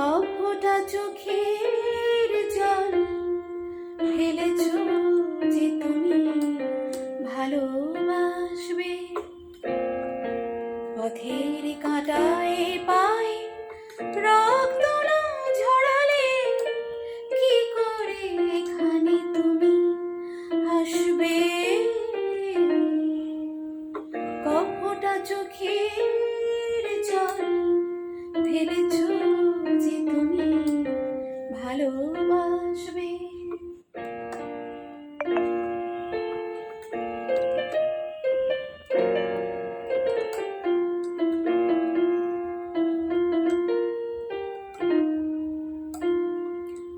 কপটা চোখের জল ফেলেছ যে তুমি ভালোবাসবে। পথের কাঁটায় পায়ে রক্ত না ঝরালে কি করে এখানে তুমি আসবে। কপটা চোখের জল ফেলেছ যে তুমি ভালোবাসবে।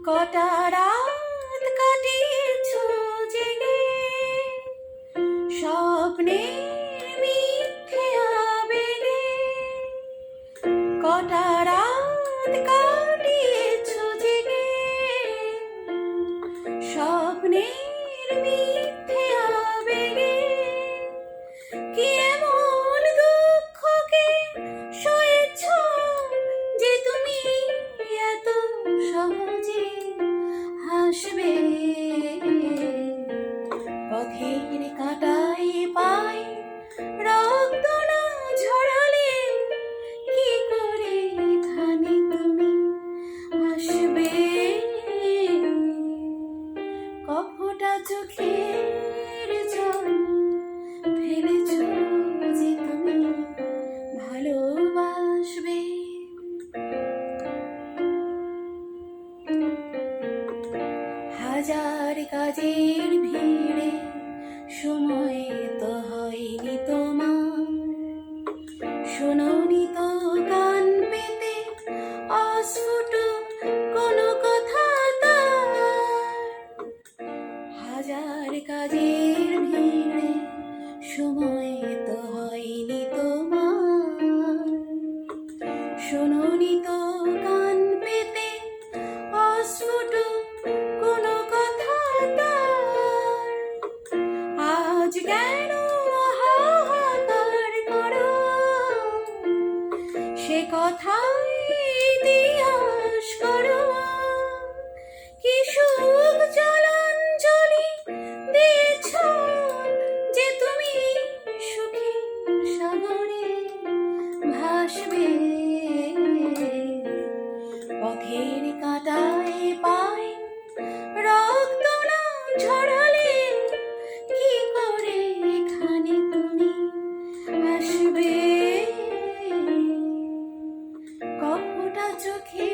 কটা রাত কাটিয়েছ জেগে স্বপ্নের মিথ্যে আবেগে। কটা রাত কাটিয়েছ জেগে স্বপ্নের মিথ্যে আবেগে। কি এমন দুঃখকে সয়েছ যে তুমি এত সহজে হাসবে। পথের কাঁটায় পায়ে রক্ত না ঝরালে কি করে এখানে তুমি আসবে। কপটা চোখের জল ফেলেছ যে তুমি ভালোবাসবে। হাজার কাজের ভিড়ে সময় তো হয়নি তোমার। শোনোনি তো কান পেতে অস্ফুট কোনো কথা তার। হাজার কাজের ভিড়ে সময় তো হয়নি তোমার। শোনোনি তো কান পেতে অস্ফুট কোনো কথা তার। আজ কেন হাহাকার করো সে কথাই ইতিহাস করো। কি সুখ জলাঞ্জলি দিয়েছ যে তুমি সুখী সাগরে ভাসবে। পথের কাঁটায় পায়ে রক্ত না ঝরালে কি করে এখানে তুমি আসবে। কপটা চোখে